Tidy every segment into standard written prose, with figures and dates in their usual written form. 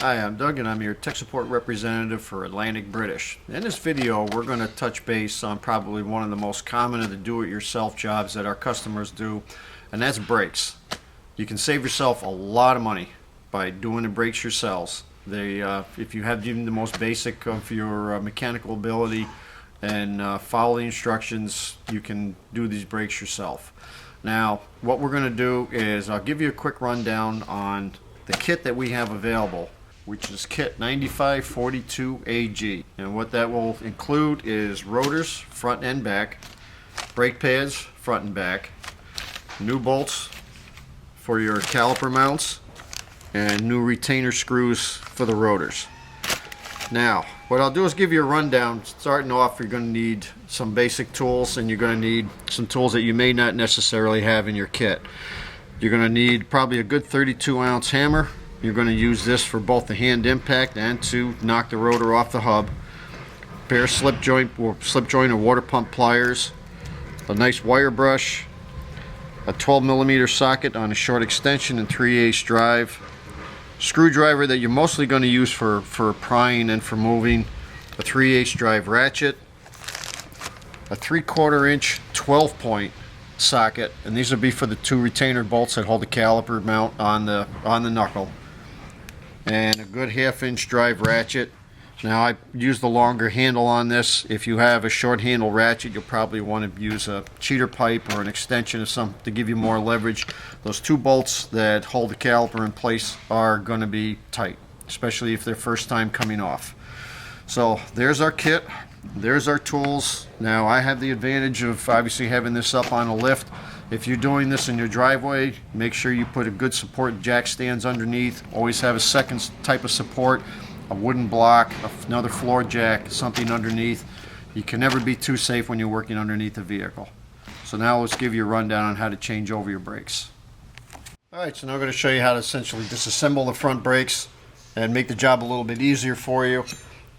Hi, I'm Doug and I'm your tech support representative for Atlantic British. In this video we're going to touch base on probably one of the most common of the do-it-yourself jobs that our customers do, and that's brakes. You can save yourself a lot of money by doing the brakes yourselves. If you have even the most basic of your mechanical ability and follow the instructions, you can do these brakes yourself. Now what we're going to do is I'll give you a quick rundown on the kit that we have available, which is kit 9542AG, and what that will include is rotors front and back, brake pads front and back, new bolts for your caliper mounts, and new retainer screws for the rotors. Now what I'll do is give you a rundown. Starting off, you're going to need some basic tools, and you're going to need some tools that you may not necessarily have in your kit. You're going to need probably a good 32-ounce hammer. You're going to use this for both the hand impact and to knock the rotor off the hub. A pair of slip joint or water pump pliers, a nice wire brush, a 12mm socket on a short extension and 3/8 drive, screwdriver that you're mostly going to use for prying and for moving, a 3/8 drive ratchet, a 3/4 inch 12-point socket, and these will be for the two retainer bolts that hold the caliper mount on the knuckle, and a good 1/2 inch drive ratchet. Now I use the longer handle on this. If you have a short handle ratchet, you'll probably want to use a cheater pipe or an extension of some to give you more leverage. Those two bolts that hold the caliper in place are going to be tight, especially if they're first time coming off. So there's our kit, there's our tools. Now I have the advantage of obviously having this up on a lift. If you're doing this in your driveway, make sure you put a good support jack stands underneath. Always have a second type of support, a wooden block, another floor jack, something underneath. You can never be too safe when you're working underneath a vehicle. So now let's give you a rundown on how to change over your brakes. Alright, so now I'm going to show you how to essentially disassemble the front brakes and make the job a little bit easier for you.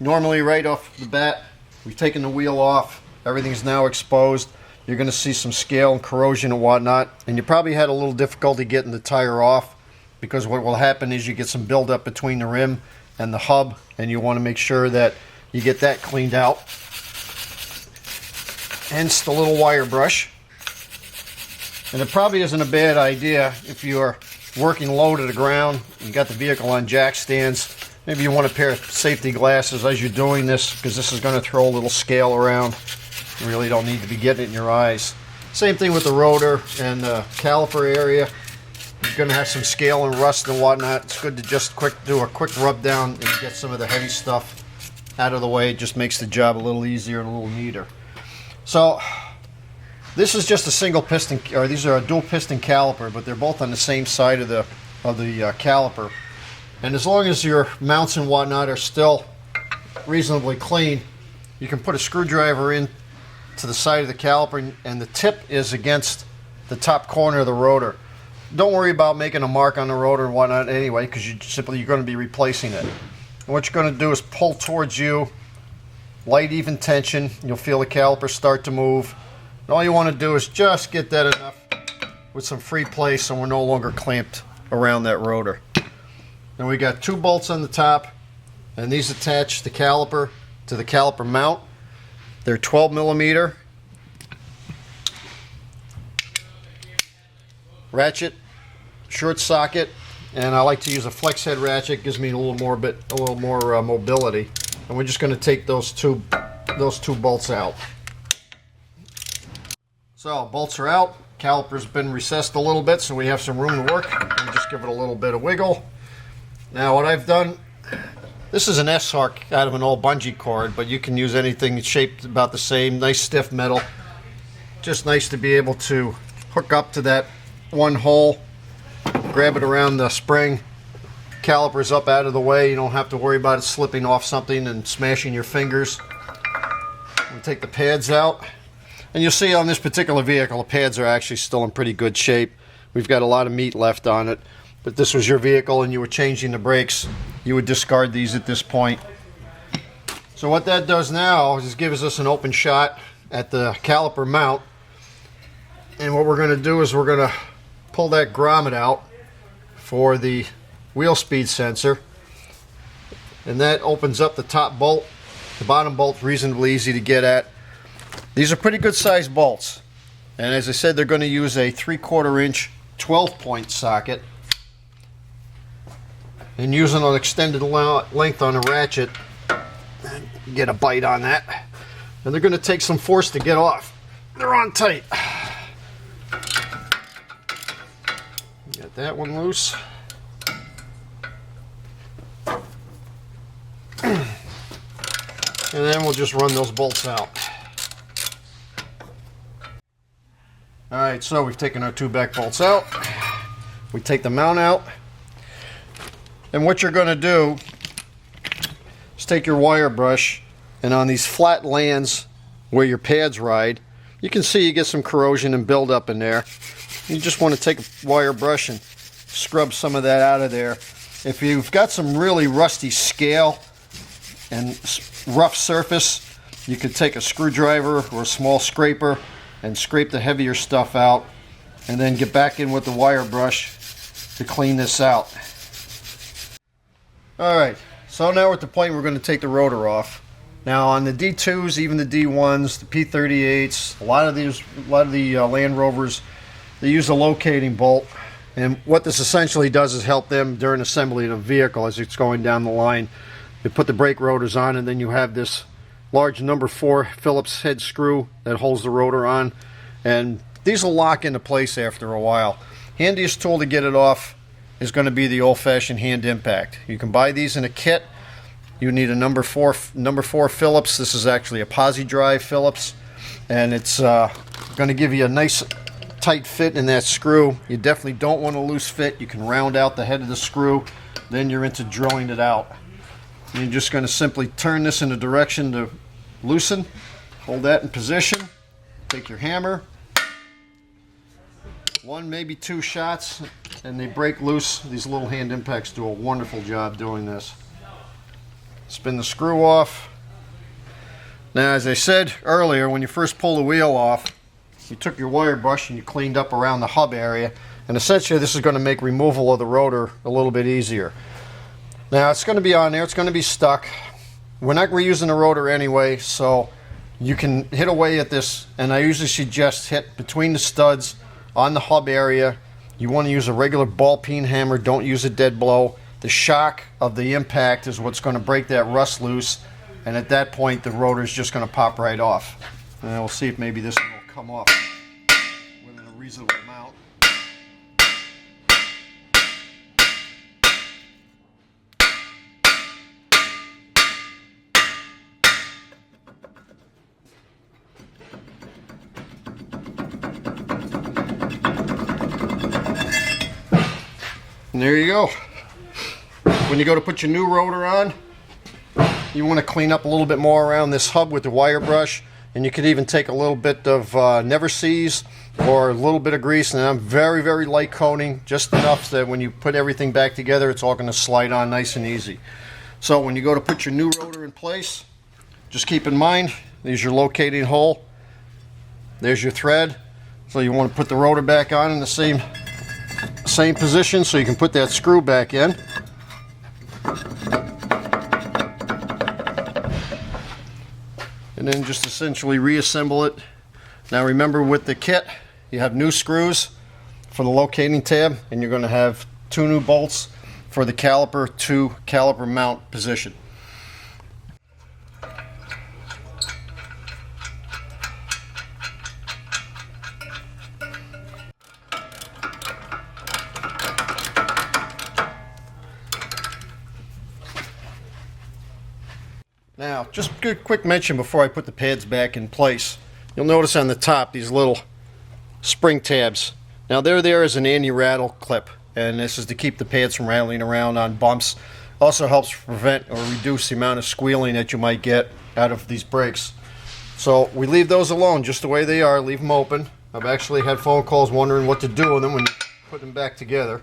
Normally right off the bat, we've taken the wheel off, everything's now exposed. You're going to see some scale and corrosion and whatnot, and you probably had a little difficulty getting the tire off, because what will happen is you get some buildup between the rim and the hub, and you want to make sure that you get that cleaned out. Hence the little wire brush. And it probably isn't a bad idea if you are working low to the ground, you got the vehicle on jack stands, maybe you want a pair of safety glasses as you're doing this, because this is going to throw a little scale around. You really don't need to be getting it in your eyes. Same thing with the rotor and the caliper area. You're going to have some scale and rust and whatnot. It's good to just do a quick rub down and get some of the heavy stuff out of the way. It just makes the job a little easier and a little neater. So this is just a single piston, or these are a dual piston caliper, but they're both on the same side of the caliper. And as long as your mounts and whatnot are still reasonably clean, you can put a screwdriver in to the side of the caliper, and the tip is against the top corner of the rotor. Don't worry about making a mark on the rotor and whatnot anyway, because you're going to be replacing it. And what you're going to do is pull towards you, light even tension. You'll feel the caliper start to move. And all you want to do is just get that enough with some free play so we're no longer clamped around that rotor. And we got two bolts on the top, and these attach the caliper to the caliper mount. They're 12mm ratchet, short socket, and I like to use a flex head ratchet. Gives me a little more mobility. And we're just going to take those two bolts out. So bolts are out. Caliper's been recessed a little bit, so we have some room to work. And just give it a little bit of wiggle. Now what I've done, this is an S-hook out of an old bungee cord, but you can use anything shaped about the same. Nice stiff metal. Just nice to be able to hook up to that one hole, grab it around the spring, caliper's up out of the way. You don't have to worry about it slipping off something and smashing your fingers. We'll take the pads out, and you'll see on this particular vehicle the pads are actually still in pretty good shape. We've got a lot of meat left on it. But this was your vehicle and you were changing the brakes, you would discard these at this point. So what that does now is gives us an open shot at the caliper mount. And what we're going to do is we're going to pull that grommet out for the wheel speed sensor. and that opens up the top bolt. The bottom bolt's reasonably easy to get at. These are pretty good sized bolts, and as I said, they're going to use a 3/4 inch 12-point socket, and using an extended length on a ratchet, get a bite on that, and they're going to take some force to get off. They're on tight. Get that one loose. And then we'll just run those bolts out. Alright, so we've taken our 2 back bolts out. We take the mount out. And what you're going to do is take your wire brush, and on these flat lands where your pads ride, you can see you get some corrosion and buildup in there. You just want to take a wire brush and scrub some of that out of there. If you've got some really rusty scale and rough surface, you could take a screwdriver or a small scraper and scrape the heavier stuff out, and then get back in with the wire brush to clean this out. Alright, so now we're at the point we're going to take the rotor off. Now on the D2s, even the D1s, the P38s, a lot of the Land Rovers, they use a locating bolt, and what this essentially does is help them during assembly of the vehicle as it's going down the line. You put the brake rotors on, and then you have this large number 4 Phillips head screw that holds the rotor on, and these will lock into place after a while. Handiest tool to get it off is going to be the old-fashioned hand impact. You can buy these in a kit. You need a number 4 Phillips. This is actually a posi drive Phillips, and it's going to give you a nice tight fit in that screw. You definitely don't want a loose fit. You can round out the head of the screw, then you're into drilling it out. You're just going to simply turn this in a direction to loosen. Hold that in position. Take your hammer. 1, maybe 2 shots, and they break loose. These little hand impacts do a wonderful job doing this. Spin the screw off. Now, as I said earlier, when you first pull the wheel off, you took your wire brush and you cleaned up around the hub area, and essentially this is going to make removal of the rotor a little bit easier. Now it's going to be on there, it's going to be stuck. We're not reusing the rotor anyway, so you can hit away at this, and I usually suggest hit between the studs on the hub area. You want to use a regular ball peen hammer, don't use a dead blow. The shock of the impact is what's going to break that rust loose, and at that point the rotor is just going to pop right off. And we'll see if maybe this one will come off within a reasonable amount. And there you go. When you go to put your new rotor on, you want to clean up a little bit more around this hub with the wire brush, and you could even take a little bit of Never Seas or a little bit of grease, and I'm very, very light coating, just enough that when you put everything back together, it's all going to slide on nice and easy. So when you go to put your new rotor in place, just keep in mind, there's your locating hole, there's your thread. So you want to put the rotor back on in the same position so you can put that screw back in. And then just essentially reassemble it. Now remember, with the kit you have new screws for the locating tab, and you're going to have 2 new bolts for the caliper to caliper mount position. Now, just a quick mention before I put the pads back in place. You'll notice on the top these little spring tabs. Now they're there as an anti-rattle clip, and this is to keep the pads from rattling around on bumps. Also helps prevent or reduce the amount of squealing that you might get out of these brakes. So we leave those alone just the way they are, leave them open. I've actually had phone calls wondering what to do with them when you put them back together.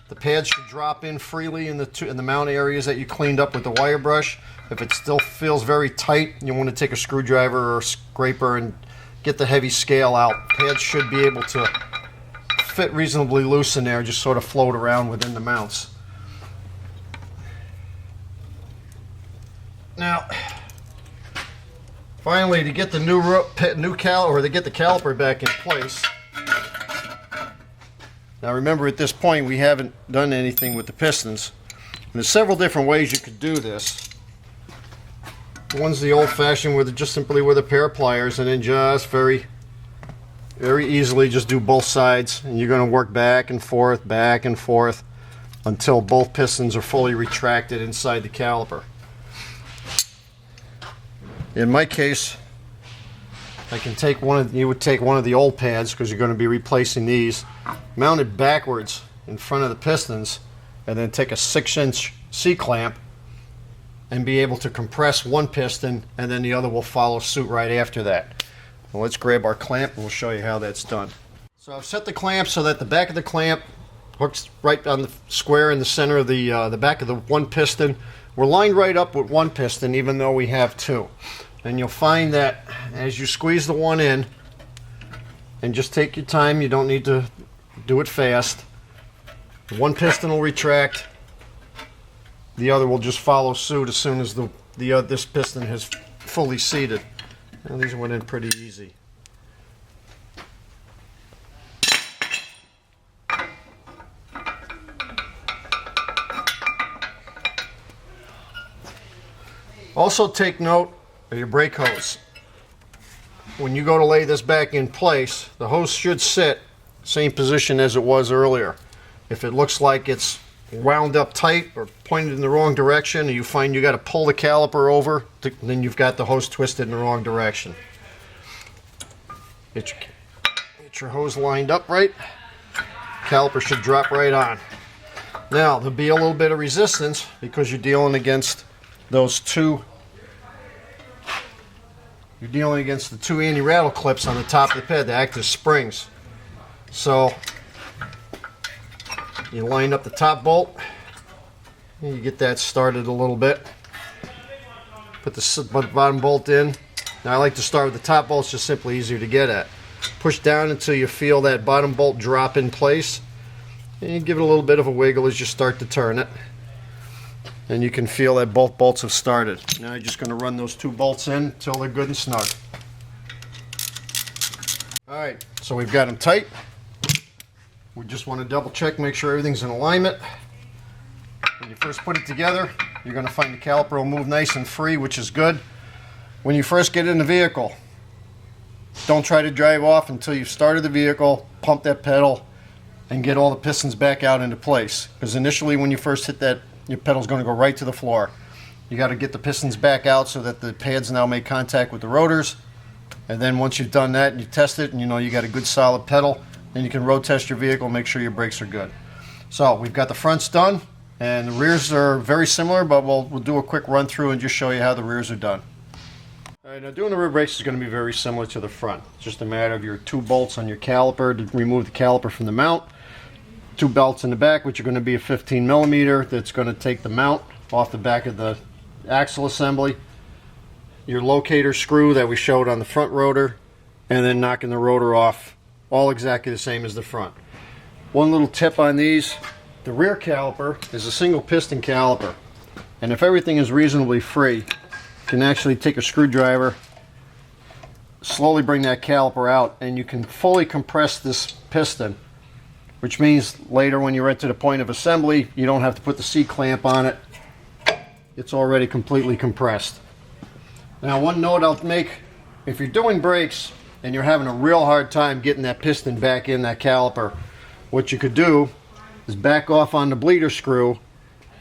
The pads should drop in freely in the mount areas that you cleaned up with the wire brush. If it still feels very tight, you want to take a screwdriver or a scraper and get the heavy scale out. Pads should be able to fit reasonably loose in there, just sort of float around within the mounts. Now, finally, to get the new caliper, to get the caliper back in place. Now remember, at this point we haven't done anything with the pistons. And there's several different ways you could do this. One's the old-fashioned, with just simply with a pair of pliers, and then just very easily just do both sides, and you're going to work back and forth until both pistons are fully retracted inside the caliper. In my case, I can take you would take one of the old pads, because you're going to be replacing these, mount it backwards in front of the pistons, and then take a 6-inch C-clamp and be able to compress one piston, and then the other will follow suit right after that. Well, let's grab our clamp and we'll show you how that's done. So I've set the clamp so that the back of the clamp hooks right on the square in the center of the back of the one piston. We're lined right up with one piston, even though we have two. And you'll find that as you squeeze the one in, and just take your time, you don't need to do it fast, the one piston will retract, the other will just follow suit as soon as this piston has fully seated. Now, these went in pretty easy. Also take note of your brake hose. When you go to lay this back in place, the hose should sit same position as it was earlier. If it looks like it's wound up tight or pointed in the wrong direction, and you find you got to pull the caliper over, then you've got the hose twisted in the wrong direction. Get your hose lined up right. Caliper should drop right on. Now there'll be a little bit of resistance because you're dealing against those two. You're dealing against the two anti-rattle clips on the top of the pad that act as springs. So you line up the top bolt, and you get that started a little bit. Put the bottom bolt in. Now I like to start with the top bolt, it's just simply easier to get at. Push down until you feel that bottom bolt drop in place, and you give it a little bit of a wiggle as you start to turn it. And you can feel that both bolts have started. Now you're just going to run those two bolts in until they're good and snug. Alright, so we've got them tight. We just want to double check, make sure everything's in alignment. When you first put it together, you're going to find the caliper will move nice and free, which is good. When you first get in the vehicle, don't try to drive off until you've started the vehicle, pump that pedal, and get all the pistons back out into place. Because initially when you first hit that, your pedal's going to go right to the floor. You got to get the pistons back out so that the pads now make contact with the rotors. And then once you've done that and you test it and you know you got a good solid pedal, then you can road test your vehicle and make sure your brakes are good. So we've got the fronts done, and the rears are very similar, but we'll do a quick run through and just show you how the rears are done. Alright, now doing the rear brakes is going to be very similar to the front. It's just a matter of your two bolts on your caliper to remove the caliper from the mount. Two belts in the back, which are going to be a 15 millimeter that's going to take the mount off the back of the axle assembly. Your locator screw that we showed on the front rotor, and then knocking the rotor off, all exactly the same as the front. One little tip on these, the rear caliper is a single piston caliper, and if everything is reasonably free, you can actually take a screwdriver, slowly bring that caliper out, and you can fully compress this piston, which means later when you're at to the point of assembly, you don't have to put the C-clamp on it. It's already completely compressed. Now, one note I'll make, if you're doing brakes and you're having a real hard time getting that piston back in that caliper, what you could do is back off on the bleeder screw,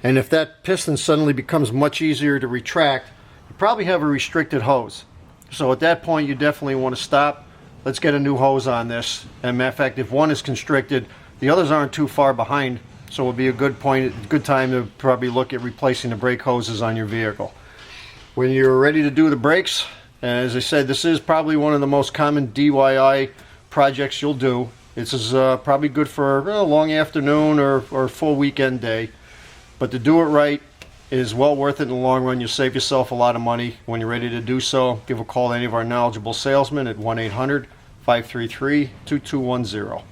and if that piston suddenly becomes much easier to retract, you probably have a restricted hose. So at that point, you definitely want to stop. Let's get a new hose on this. And matter of fact, if one is constricted, the others aren't too far behind, so it would be a good time to probably look at replacing the brake hoses on your vehicle. When you're ready to do the brakes, as I said, this is probably one of the most common DIY projects you'll do. This is probably good for a long afternoon or full weekend day, but to do it right is well worth it in the long run. You'll save yourself a lot of money. When you're ready to do so, give a call to any of our knowledgeable salesmen at 1-800-533-2210.